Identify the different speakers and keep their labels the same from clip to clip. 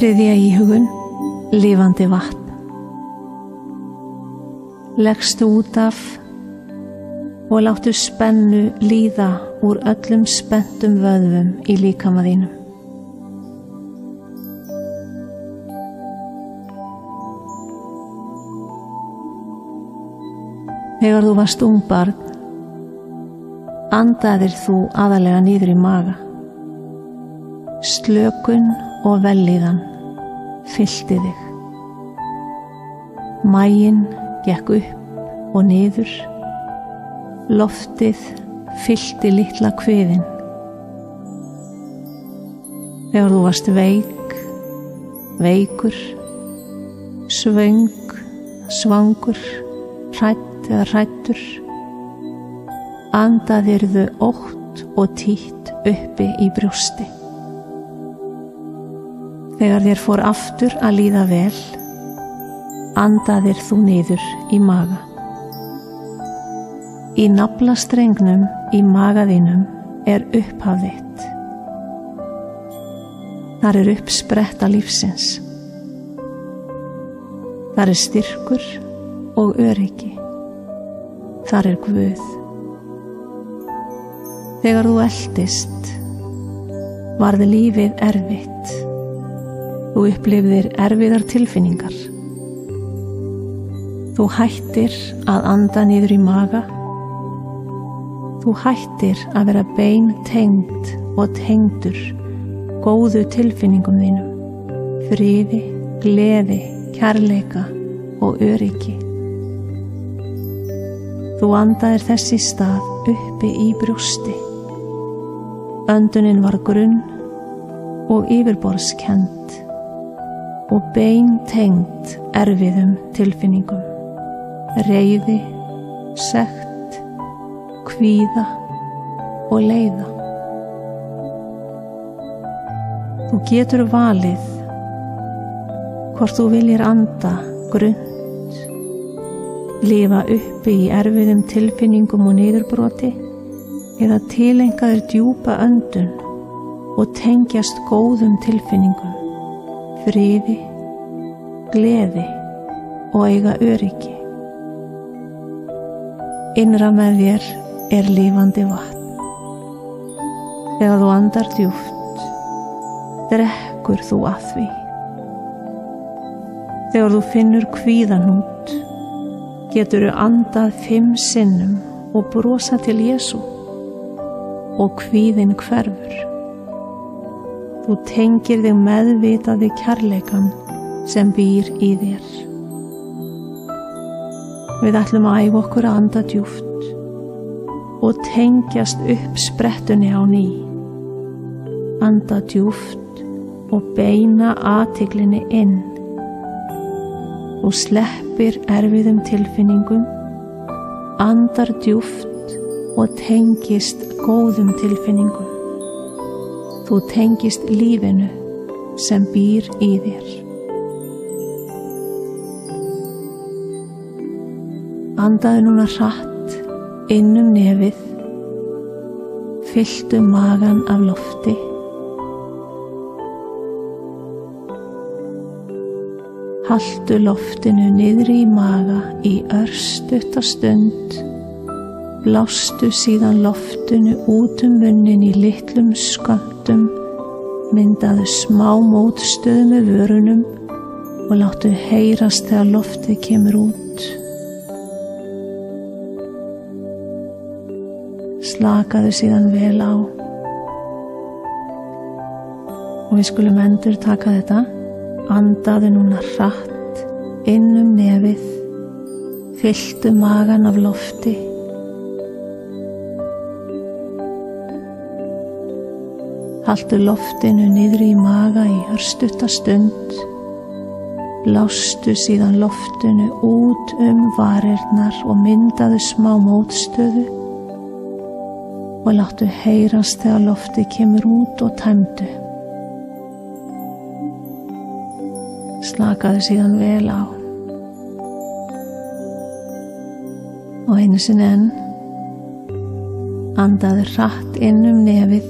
Speaker 1: Þriðja íhugun, lifandi vatn. Leggstu út af og láttu spennu líða úr öllum spenntum vöðvum í líkama þínum. Þegar þú varst ungbarn, andaðir þú aðalega niður í maga. Slökun og vellíðan fyllti þig. Maginn gekk upp og niður. Loftið fyllti litla kviðinn. Þegar þú varst veikur, svöng, svangur, hrædd eða hræddur, andaðirðu ótt og títt uppi í brjósti. Þegar þér fór aftur að líða vel, andaðir þú niður í maga. Í naflastrengnum í maga þínum upphaf þitt. Þar uppspretta lífsins. Þar styrkur og öryggi. Þar Guð. Þegar þú eltist, varð lífið erfitt. Þú upplifðir erfiðar tilfinningar. Þú hættir að anda niður í maga. Þú hættir að vera beintengd og tengdur góðu tilfinningum þínum, friði, gleði, kærleika og öryggi. Þú andaðir þess í stað uppi í brjósti. Öndunin var grunn og yfirborðskennd og beintengd erfiðum tilfinningum, reiði, sekt, kvíða og leiða. Þú getur valið hvort þú viljir anda grunnt, lifa uppi í erfiðum tilfinningum og niðurbroti, eða tileinka þér djúpa öndun og tengjast góðum tilfinningum, friði, gleði og eiga öryggi. Innra með þér lifandi vatn. Þegar þú andar djúpt, drekkur þú að því. Þegar þú finnur kvíðahnút, geturðu andað 5 sinnum og brosa til Jesú og kvíðinn hverfur. Þú tengir þig meðvitaði kærleikann sem býr í þér. Við ætlum að æfa okkur að anda djúpt og tengjast uppsprettunni á ný. Anda djúpt og beina athyglinni inn. Þú sleppir erfiðum tilfinningum, andar djúpt og tengist góðum tilfinningum. Þú tengist lífinu sem býr í þér. Andaðu núna hratt inn nefið, fylltu magann af lofti. Haltu loftinu niðri í maga í örstutta stund, blástu síðan loftinu út munnin í litlum skömmtum, myndaðu smá mótstöðu með vörunum og láttu heyrast þegar loftið kemur út. Slakaðu síðan vel á. Og við skulum endur taka þetta. Andaðu núna hratt inn nefið, fylltu magann af lofti. Haltu loftinu niðri í maga í örstutta stund, blástu síðan loftinu út varirnar og myndaðu smá mótstöðu og láttu heyrast þegar loftið kemur út og tæmdu. Slakaðu síðan vel á. Og einu sinni enn, andaðu hratt inn nefið,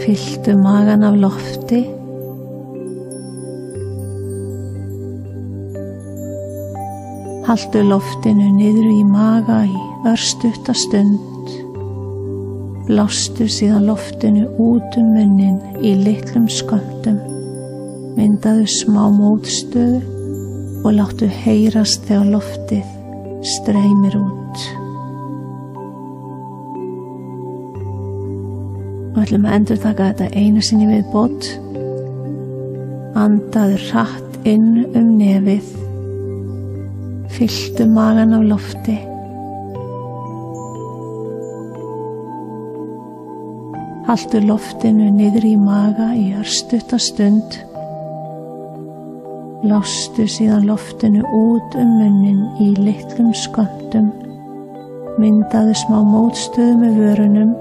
Speaker 1: fylltu magann af lofti, Haltu loftinu niður í maga í örstutta stund. Blástu síðan loftinu út munnin í litlum skömmtum. Myndaðu smá mótstöðu og láttu heyrast þegar loftið streymir út. Við ætlum að endurtaka þetta einu sinni í viðbót. Andaðu hratt inn nefið. Fylltu magann af lofti. Haltu loftinu niður í maga í örstutta stund. Blástu síðan loftinu út munnin í litlum skömmtum. Myndaðu smá mótstöðu með vörunum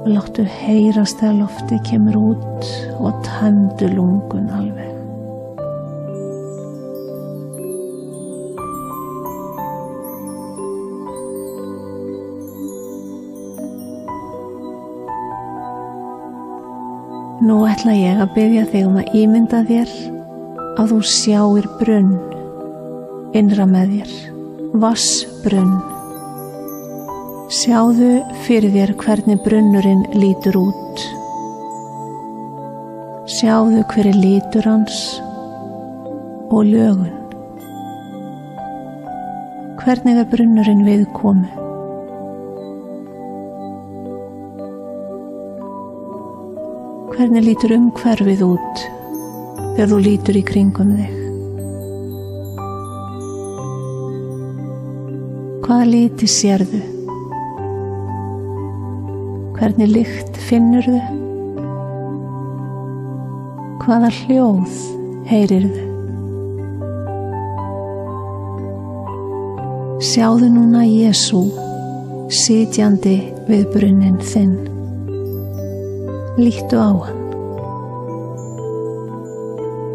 Speaker 1: og láttu heyrast þegar loftið kemur út og tæmdu lungun alveg. Nú ætla ég að biðja þig að ímynda þér að þú sjáir brunn innra með þér, vatnsbrunn. Sjáðu fyrir þér hvernig brunnurinn lítur út. Sjáðu hver litur hans og lögun. Hvernig brunnurinn viðkomu? Hvernig lítur umhverfið út þegar þú lítur í kringum þig? Hvaða liti sérðu? Hvernig lykt finnurðu? Hvaða hljóð heyrirðu? Sjáðu núna Jesú sitjandi við brunninn þinn. Líttu á hann.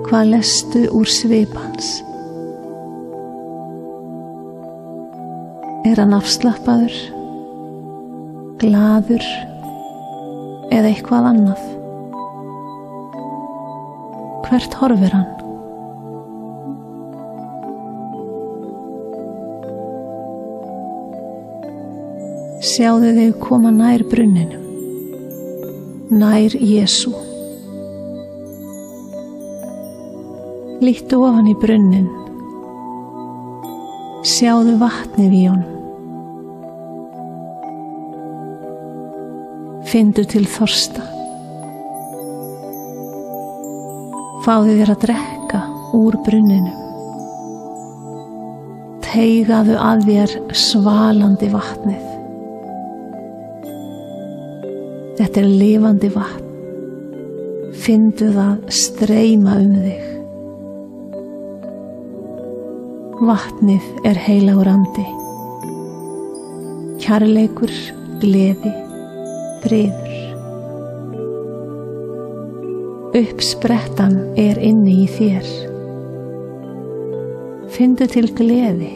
Speaker 1: Hvað lestu úr svip hans? Er hann afslappaður, glaður eða eitthvað annað? Hvert horfir hann? Sjáðu þig koma nær brunninum, nær Jesú. Líttu ofan í brunnin. Sjáðu vatnið í honum. Finndu til þorsta. Fáðu þér að drekka úr brunninum. Teygaðu að þér svalandi vatnið. Þetta er lifandi vatn. Finndu það streyma þig. Vatnið er heilagur andi. Kærleikur, gleði, friður. Uppsprettan er inni í þér. Finndu til gleði.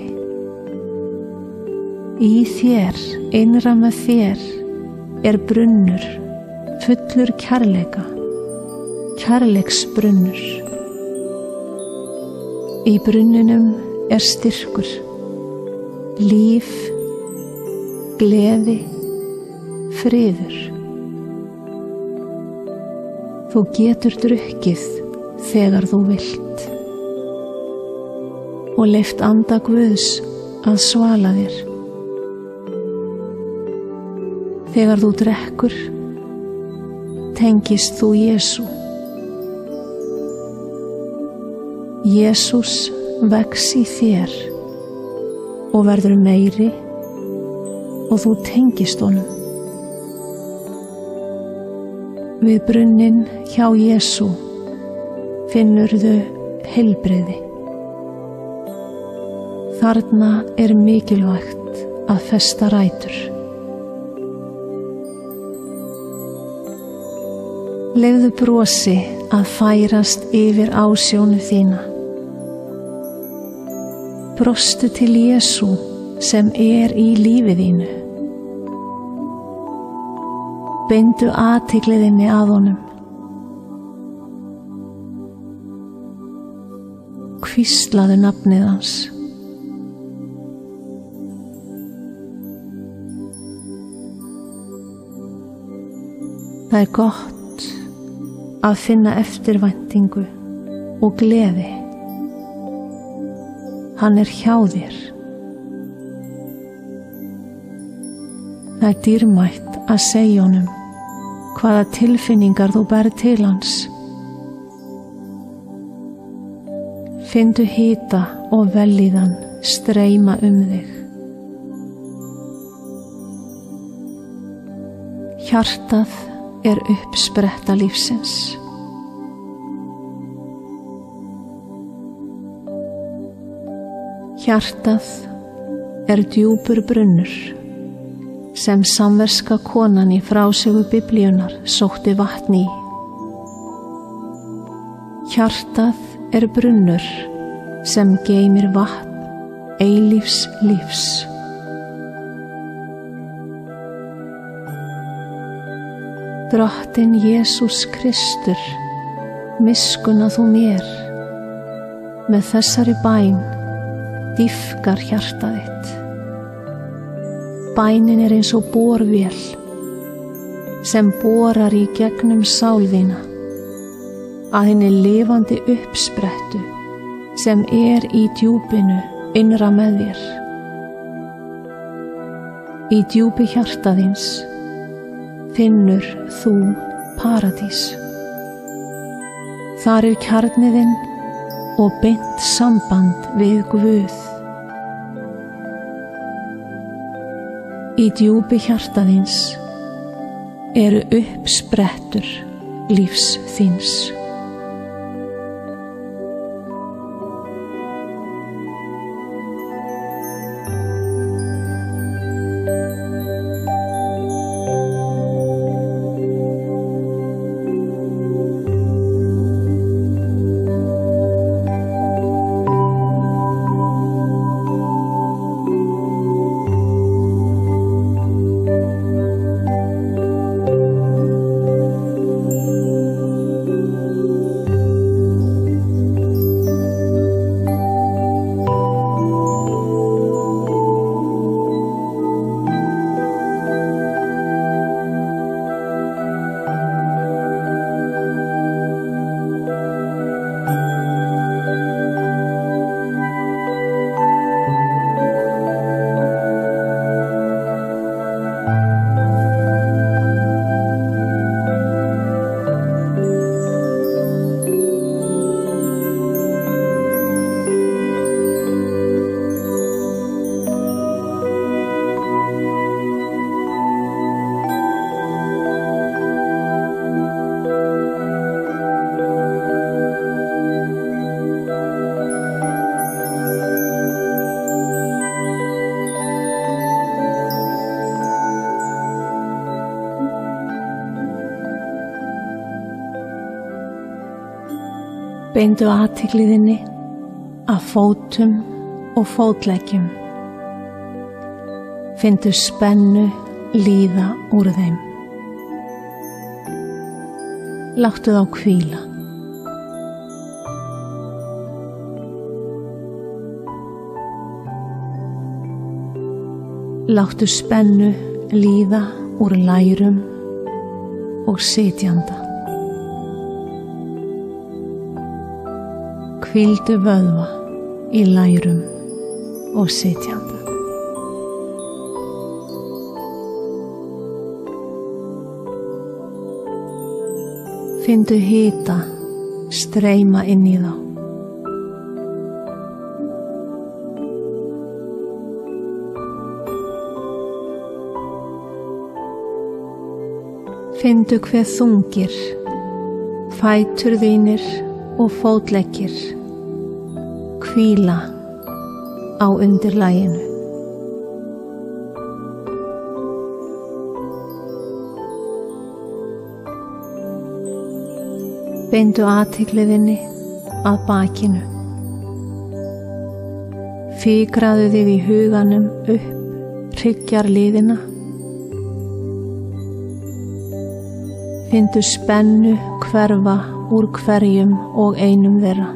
Speaker 1: Í þér, innra með þér, er brunnur, fullur kærleika, kærleiksbrunnur. Í brunninum er styrkur, líf, gleði, friður. Þú getur drukkið þegar þú vilt og leyft anda Guðs að svala þér. Þegar þú drekkur, tengist þú Jesú. Jesús vex í þér og verður meiri og þú tengist honum. Við brunninn hjá Jesú finnurðu heilbrigði. Þarna er mikilvægt að festa rætur. Leyfðu brosi að færast yfir ásjónu þína. Brostu til Jesú sem er í lífi þínu. Beindu athyglinni að honum. Hvíslaðu nafnið hans. Það er gott að finna eftirvæntingu og gleði. Hann er hjá þér. Það er dýrmætt að segja honum hvaða tilfinningar þú berð til hans. Finndu hita og vellíðan streyma þig. Hjartað er uppspretta lífsins. Hjartað er djúpur brunnur sem samverska konan í frásögu Biblíunnar sótti vatn í. Hjartað er brunnur sem geymir vatn eilífs lífs. Drottinn Jesús Kristur, miskunna þú mér. Með þessari bæn dýpkar hjarta þitt. Bænin er eins og borvél sem borar í gegnum sál þína að hinni lifandi uppsprettu sem er í djúpinu innra með þér. Í djúpi hjarta þíns finnur þú paradís. Þar er kjarniðinn og beint samband við Guð. Í djúpi hjarta þíns eru uppsprettur lífs þíns. Beindu athygli þinni að fótum og fótleggjum. Finndu spennu líða úr þeim. Láttu þá hvíla. Láttu spennu líða úr lærum og sitjanda. Hvíldu vöðva í lærum og sitjanda. Finndu hita streyma inn í þá. Finndu hve þungir, fætur þínir og fótleggir hvíla á undirlaginu. Beindu athygli þinni að bakinu. Fikraðu þig í huganum upp hryggjarliðina. Finndu spennu hverfa úr hverjum og einum þeirra.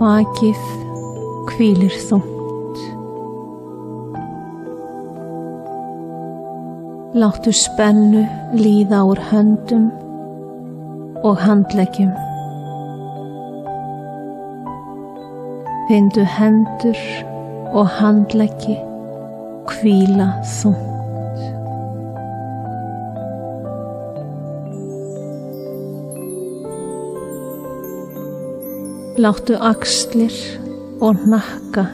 Speaker 1: Bakið hvílir þungt. Láttu spennu líða úr höndum og handleggjum. Finndu hendur og handleggi hvíla þungt. Láttu axlir og hnakka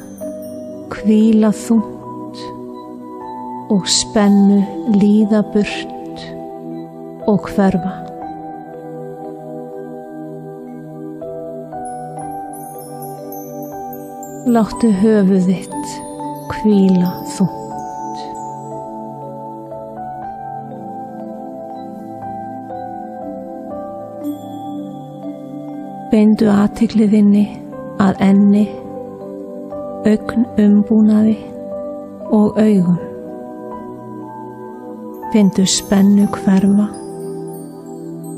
Speaker 1: hvíla þungt og spennu líða burt og hverfa. Láttu höfuð þitt hvíla þungt. Beindu athygli þinni að enni, augnaumbúnaði og augum. Finndu spennu hverfa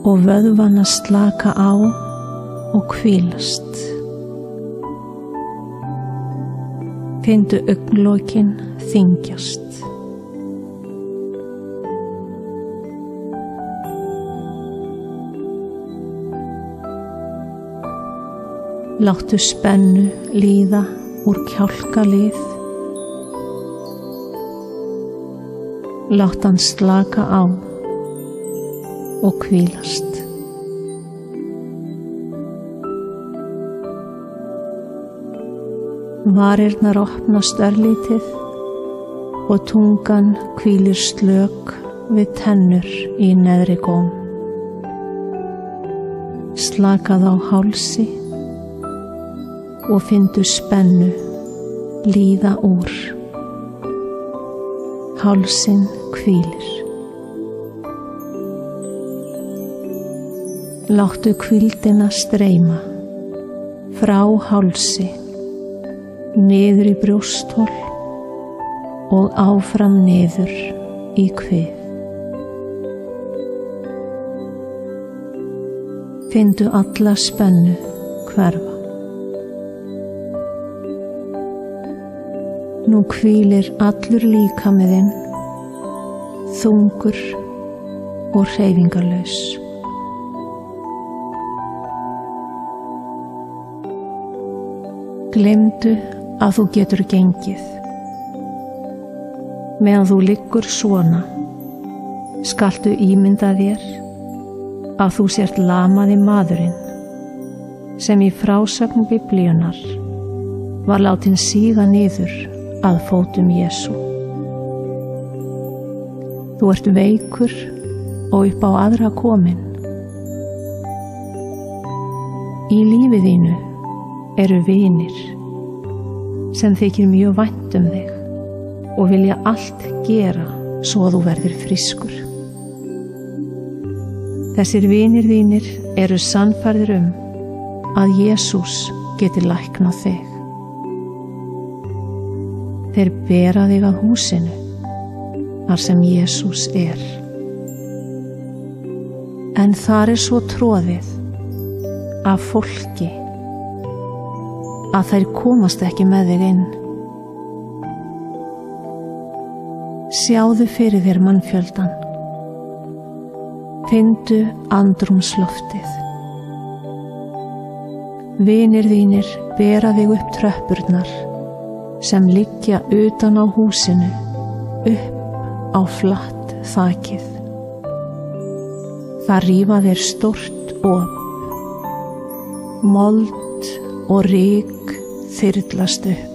Speaker 1: og vöðvana slaka á og hvílast. Finndu augnlokin þyngjast. Láttu spennu líða úr kjálkalið. Láttu hann slaka á og hvílast. Varirnar opnast örlítið og tungan hvílir slök við tennur í neðri góm. Slakað á hálsi og finndu spennu líða úr. Hálsinn hvílir. Láttu hvíldina streyma frá hálsi niður í brjósthol og áfram niður í kvið. Finndu alla spennu hverfa. Nú hvílir allur líkami þinn, þungur og hreyfingarlaus. Gleymdu að þú getur gengið. Meðan þú liggur svona, skaltu ímynda þér að þú sért lamaði maðurinn sem í frásögn Biblíunnar var látin síga niður að fótum Jesú. Þú ert veikur og upp á aðra komin. Í lífi þínu eru vinir sem þykir mjög vænt þig og vilja allt gera svo að þú verðir frískur. Þessir vinir þínir eru sannfærðir að Jesús geti læknað þig. Þeir bera þig að húsinu þar sem Jesús er. En þar er svo troðið af fólki að þær komast ekki með þig inn. Sjáðu fyrir þér mannfjöldan. Finndu andrúmsloftið. Vinir þínir bera þig upp tröppurnar sem liggja utan á húsinu upp á flatt þakið. Það rífa þeir stórt op. Mold og ryk þyrlast upp.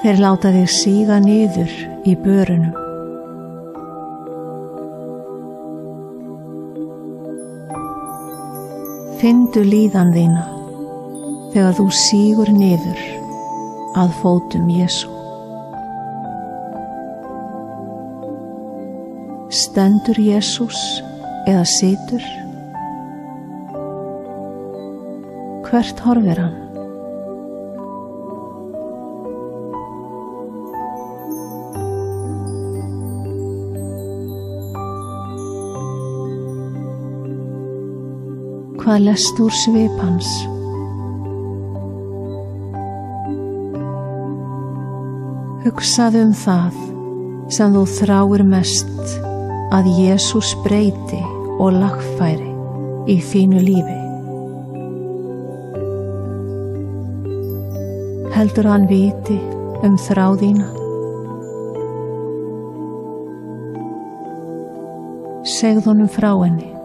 Speaker 1: Þeir láta þig síga niður í börunum. Finndu líðan þína þegar þú sígur niður að fótum Jesú. Stendur Jesús eða situr? Hvert horfir hann? Hvað lest úr svip hans? Hugsaðu það sem þú þráir mest að Jesús breyti og lagfæri í þínu lífi. Heldur hann viti þrá þína? Segðu honum frá henni.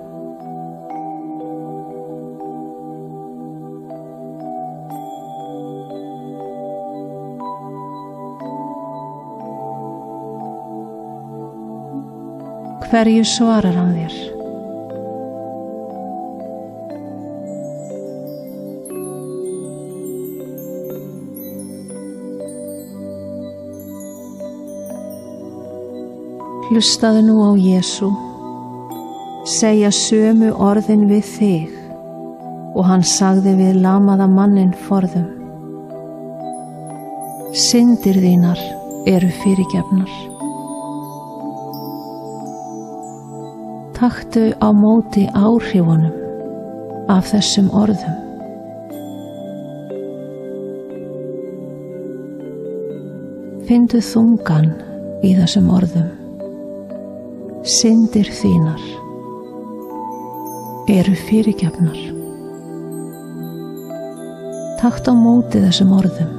Speaker 1: Hverju svarar hann þér? Hlustaðu nú á Jesú segja sömu orðin við þig og hann sagði við lamaða manninn forðum. Syndir þínar eru fyrirgefnar. Taktu á móti áhrifunum af þessum orðum. Findu þungan í þessum orðum. Syndir þínar eru fyrirgefnar. Taktu á móti þessum orðum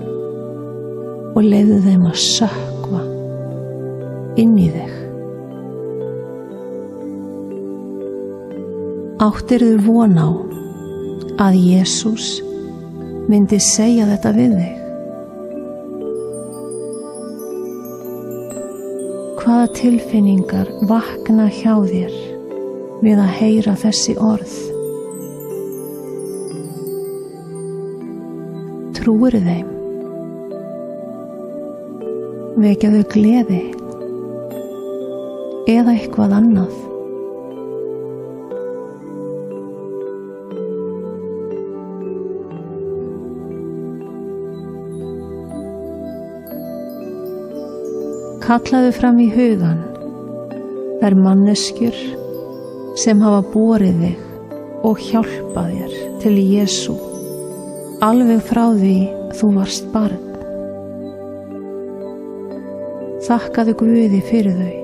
Speaker 1: og leyfðu þeim að sökkva inn í þig. Áttirðu von á að Jesús myndi segja þetta við þig? Hvaða tilfinningar vakna hjá þér við að heyra þessi orð? Trúirðu þeim? Vekja þau gleði eða eitthvað annað? Kallaðu fram í hugan þær manneskjur sem hafa borið þig og hjálpað þér til Jesú alveg frá því þú varst barn. Þakkaðu Guði fyrir þau.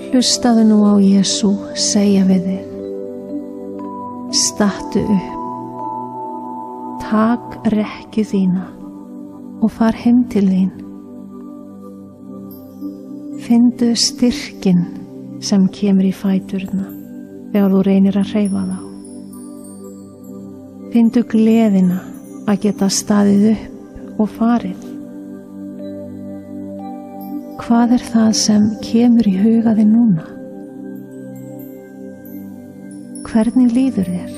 Speaker 1: Hlustaðu nú á Jesú segja við þig. Stattu upp, tak rekkju þína og far heim til þín. Findu styrkinn sem kemur í fæturna þegar þú reynir að hreyfa þá. Findu gleðina að geta staðið upp og farið. Hvað er það sem kemur í huga þig núna? Hvernig líður þér?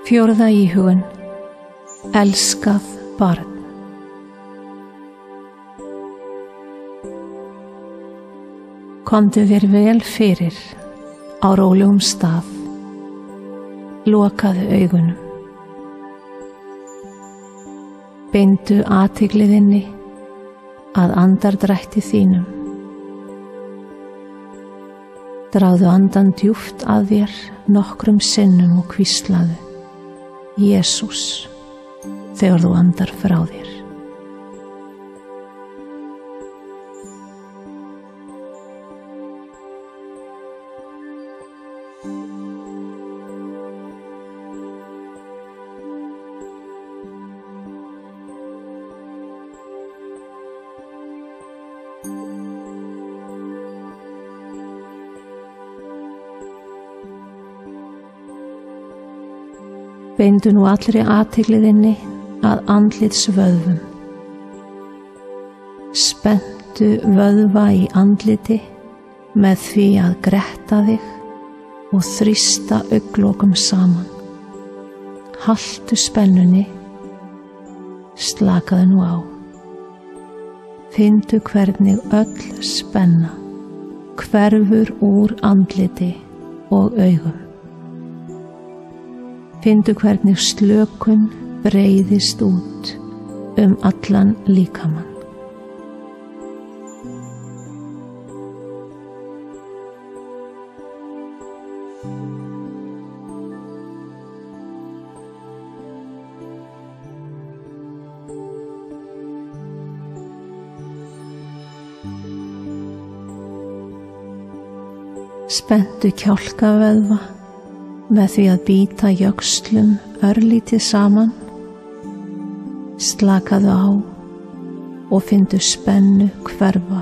Speaker 1: Fjórða íhugun. Elskað barn. Komdu þér vel fyrir á rólegum stað. Lokaðu augunum. Beindu athygli þinni að andardrætti þínum. Dragðu andann djúpt að þér nokkrum sinnum og hvíslaðu Jesús þegar þú andar frá þér. Beindu nú allri athygli þinni að andlitsvöðvum. Spenntu vöðva í andliti með því að gretta þig og þrýsta augnlokum saman. Haltu spennunni, slakaðu nú á. Finndu hvernig öll spenna hverfur úr andliti og augum. Finndu hvernig slökun breiðist út allan líkamann. Spenntu kjálkavöðva með því að bíta jöxlum örlítið saman. Slakaðu á og finndu spennu hverfa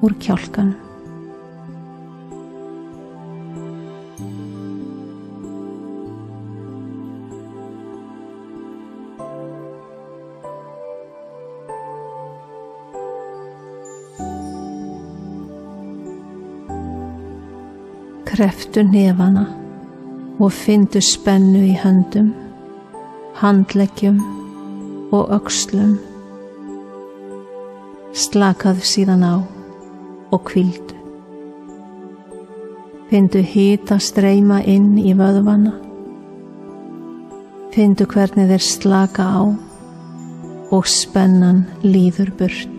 Speaker 1: úr kjálkanum. Krepptu hnefana og finndu spennu í höndum, handleggjum og öxlum. Slakaðu síðan á og hvíldu. Finndu hita streyma inn í vöðvana. Finndu hvernig þeir slaka á og spennan líður burt.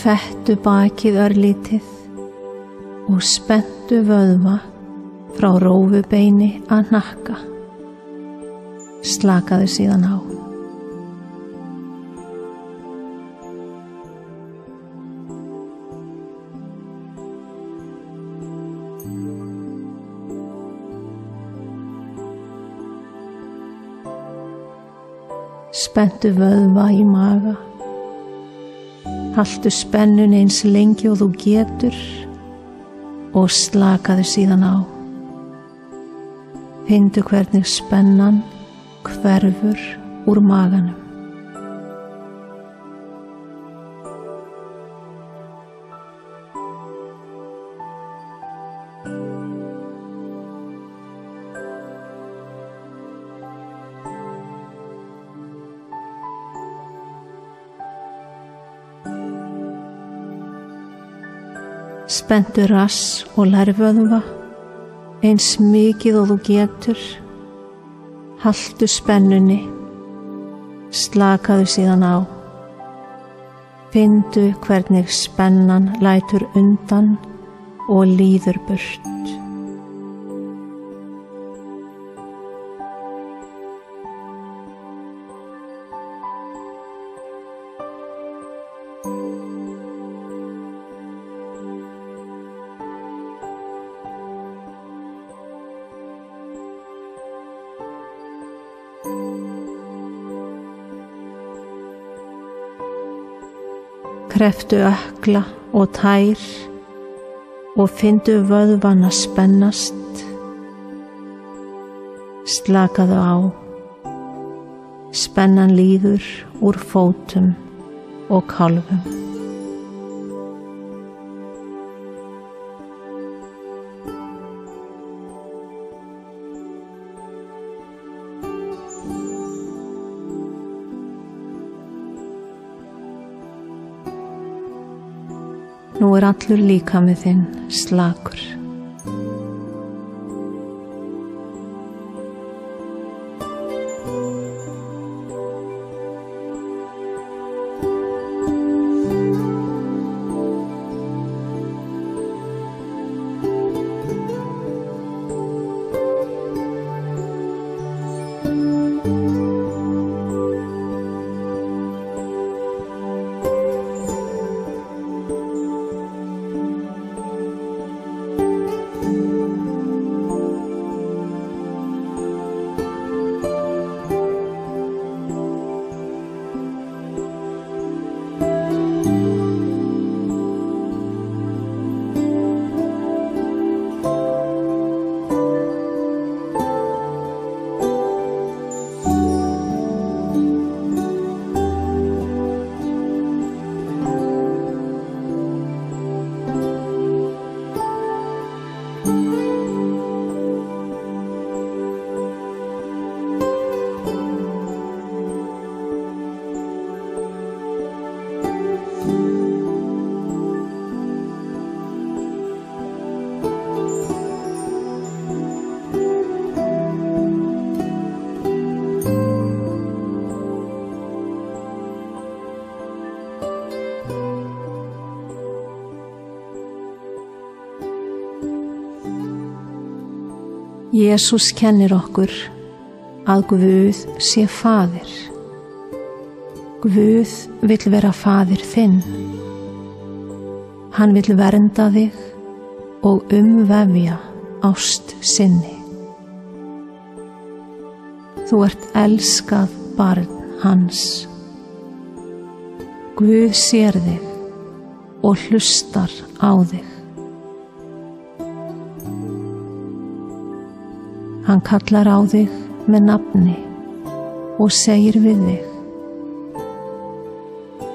Speaker 1: Fettu bakið örlítið og spenntu vöðva frá rófubeini að hnakka. Slakaðu síðan á. Spenntu vöðva í maga. Haltu spennun eins lengi og þú getur og slakaðu síðan á. Finndu hvernig spennan hverfur úr maganum. Spenntu rass og lærvöðva eins mikið og þú getur. Haltu spennunni, slakaðu síðan á. Finndu hvernig spennan lætur undan og líður burt. Krepptu ökkla og tær og fyndu vöðvana spennast. Slakaðu á. Spennan líður úr fótum og kálfum. Nú allur líkami þinn slakur. Jesús kennir okkur að Guð sé faðir. Guð vill vera faðir þinn. Hann vill vernda þig og umvefja ást sinni. Þú ert elskað barn hans. Guð sér þig og hlustar á þig. Hann kallar á þig með nafni og segir við þig: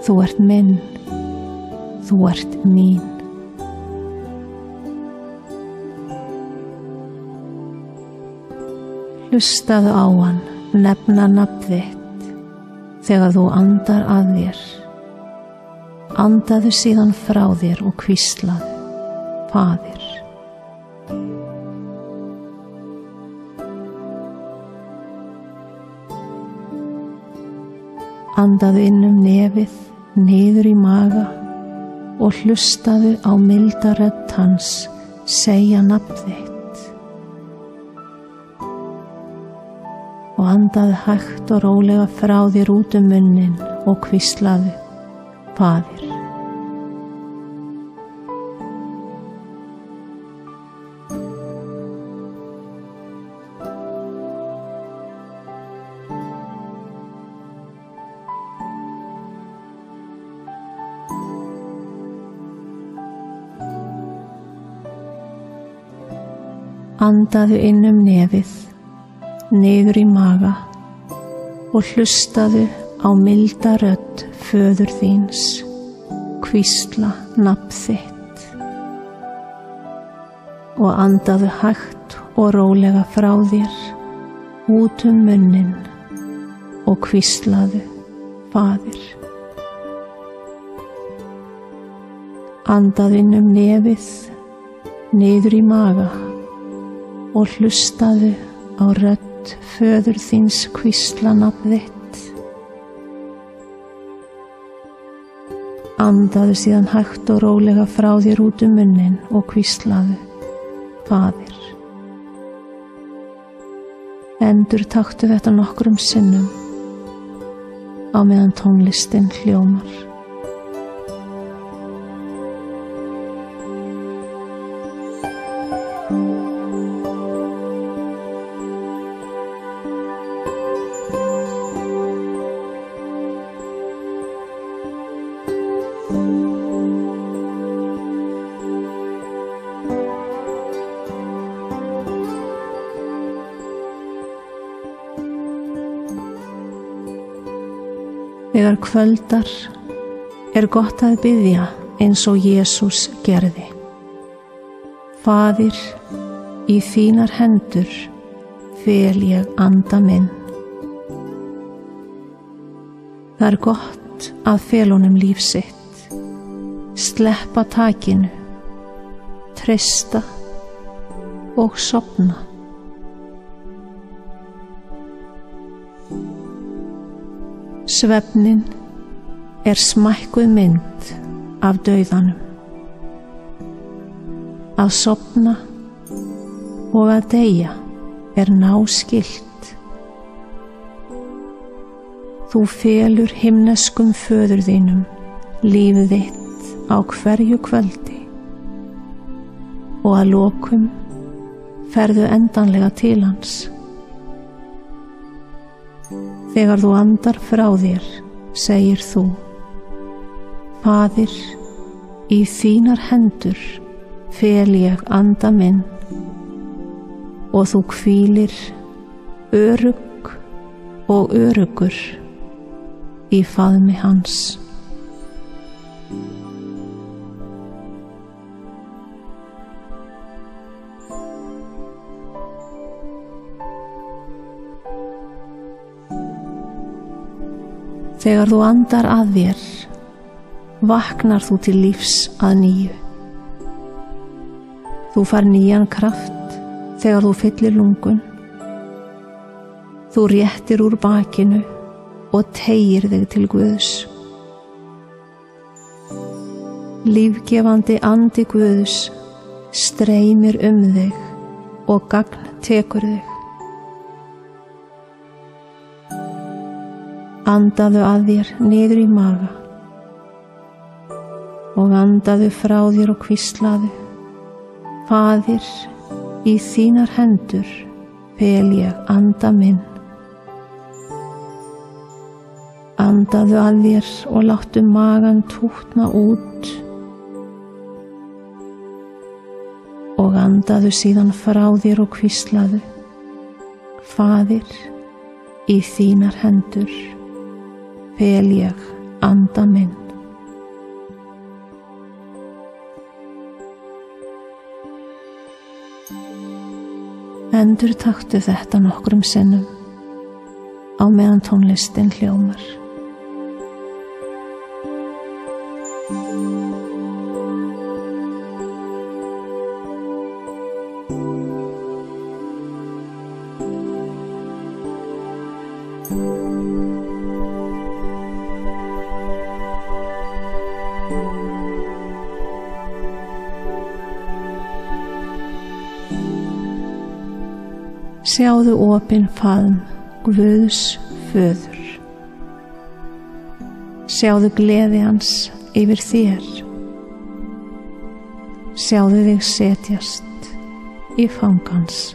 Speaker 1: Þú ert minn, þú ert mín. Hlustaðu á hann nefna nafn þitt þegar þú andar að þér. Andaðu síðan frá þér og hvíslaðu: Faðir. Andaðu inn nefið niður í maga og hlustaðu á milda rödd hans segja nafn þitt. Og andaðu hægt og rólega frá þér út munninn og hvíslaðu: Faðir. Andaðu inn nefið, niður í maga og hlustaðu á milda rödd föður þíns, hvísla nafn þitt. Og andaðu hægt og rólega frá þér, út munninn og hvíslaðu: Faðir. Andaðu inn nefið, niður í maga og hlustaðu á rödd föður þíns hvísla nafn þitt. Andaðu síðan hægt og rólega frá þér út munninn og hvíslaðu: Faðir. Endurtaktu þetta nokkrum sinnum á meðan tónlistin hljómar. Þegar kvöldar gott að biðja eins og Jesús gerði. Faðir, í þínar hendur fel ég anda minn. Það gott að fela honum líf sitt, sleppa takinu, treysta og sofna. Svefnin smækkuð mynd af dauðanum. Að sofna og að deyja náskylt. Þú felur himneskum föður þínum lífið þitt á hverju kvöldi og að lokum ferðu endanlega til hans. Þegar þú andar frá þér, segir þú: Faðir, í þínar hendur fel ég anda minn, og þú hvílir örugg og öruggur í faðmi hans. Þegar þú andar að þér, vaknar þú til lífs að nýju. Þú fær nýjan kraft þegar þú fyllir lungun. Þú réttir úr bakinu og teygir þig til Guðs. Lífgefandi andi Guðs streymir þig og gagn tekur þig. Andaðu að þér niður í maga og andaðu frá þér og hvíslaðu: Faðir, í þínar hendur fel ég anda minn. Andaðu að þér og láttu magann tútna út og andaðu síðan frá þér og hvíslaðu: Faðir, í þínar hendur fel ég anda minn. Endurtaktu þetta nokkrum sinnum á meðan tónlistin hljómar. Sjáðu opinn faðm Guðs föður. Sjáðu gleði hans yfir þér. Sjáðu þig setjast í fang hans.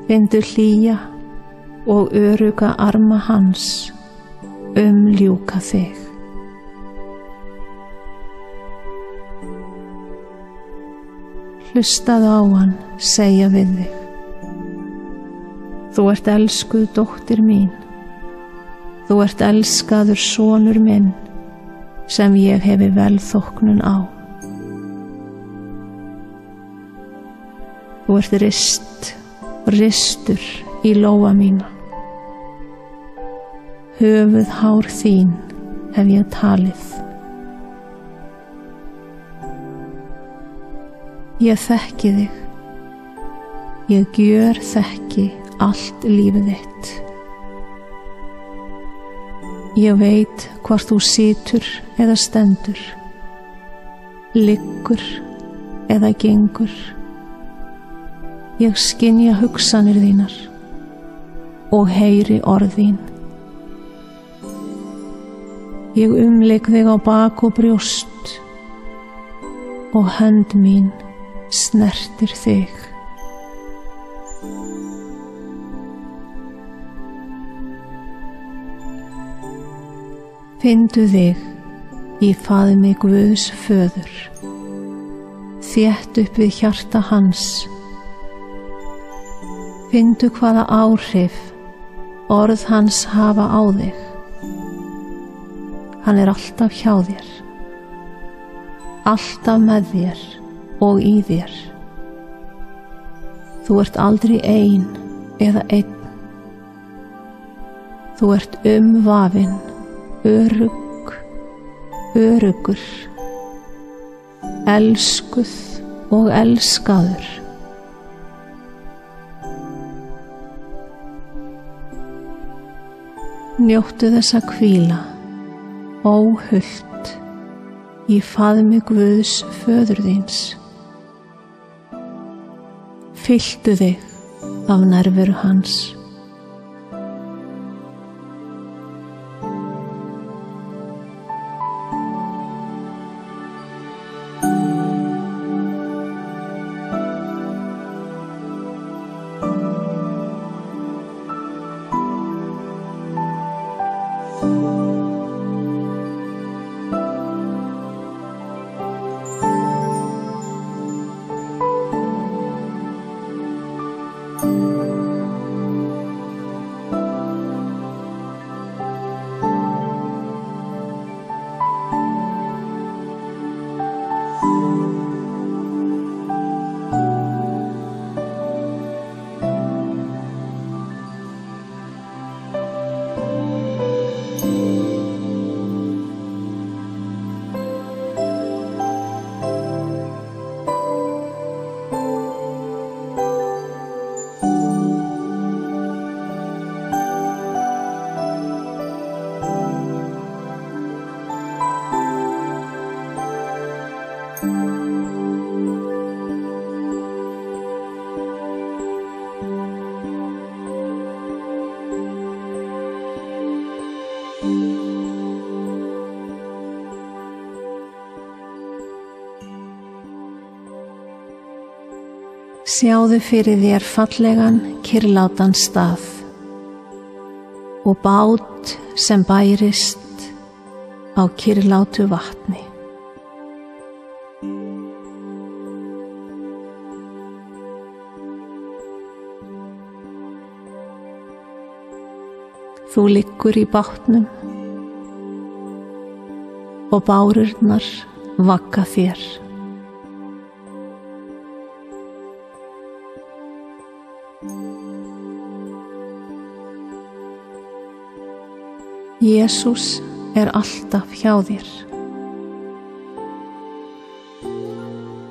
Speaker 1: Findu hlýja og örugga arma hans ljúka þig. Hlustaðu á hann segja við þig: Þú ert elskuð dóttir mín, þú ert elskaður sonur minn sem ég hefi velþóknun á. Þú ert ristur í lófa mína. Höfuð hár þín hef ég talið. Ég þekki þig, ég gjörþekki allt lífið þitt. Ég veit hvort þú situr eða stendur, liggur eða gengur. Ég skynja hugsanir þínar og heyri orð þín. Ég umlyk þig á bak og brjóst og hönd mín snertir þig. Findu þig í faðmi Guðs föður. þétt upp við hjarta hans. Finndu hvaða áhrif orð hans hafa á þig. Hann alltaf hjá þér, alltaf með þér og í þér. Þú aldrei ein eða einn. Þú umvafinn, öruggur, elskuð og elskaður. Njóttu þess að hvíla óhult í faðmi Guðs föður þíns. Fylltu þig af nærveru hans. Sjáðu fyrir þér fallegan, kyrrlátan stað og bát sem bærist á kyrrlátu vatni. Þú liggur í bátnum og bárurnar vagga þér. Jesús alltaf hjá þér.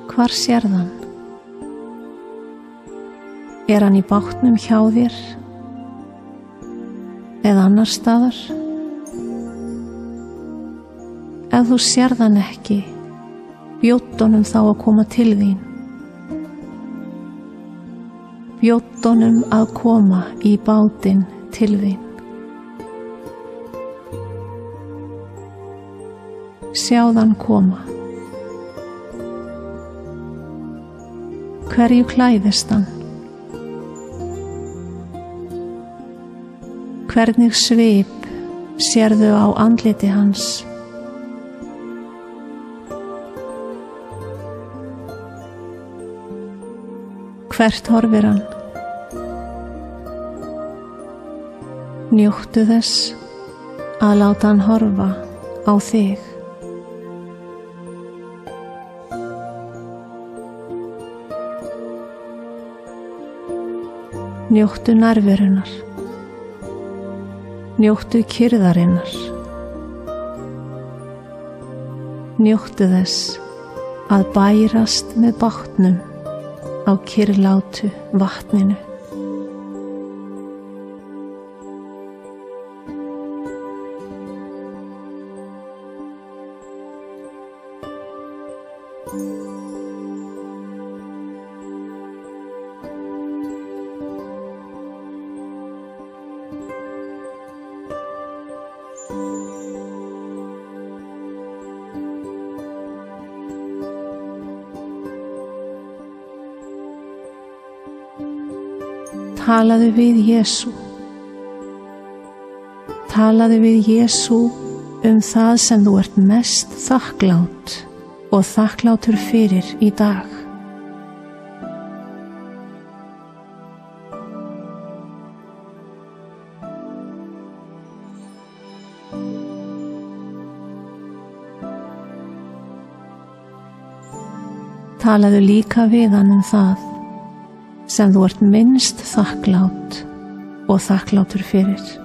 Speaker 1: Hvar sérð hann? Hann í bátnum hjá þér eða annars staðar? Ef þú sérð hann ekki, bjóddu honum þá að koma til þín. Bjóddu honum að koma í bátinn til þín. Sjáðan koma. Hverju klæðist hann? Hvernig svip sérðu á andliti hans? Hvert horfir hann? Njóttu þess að láta hann horfa á þig. Njóttu nærverunar. Njóttu kyrrðarinnar. Njóttu þess að bærast með bátnum á kyrrlátu vatninu. Talaðu við Jesú. Talaðu við Jesú það sem þú mest þakklát og þakklátur fyrir í dag. Talaðu líka við hann það sem þú ert minnst þakklát og þakklátur fyrir.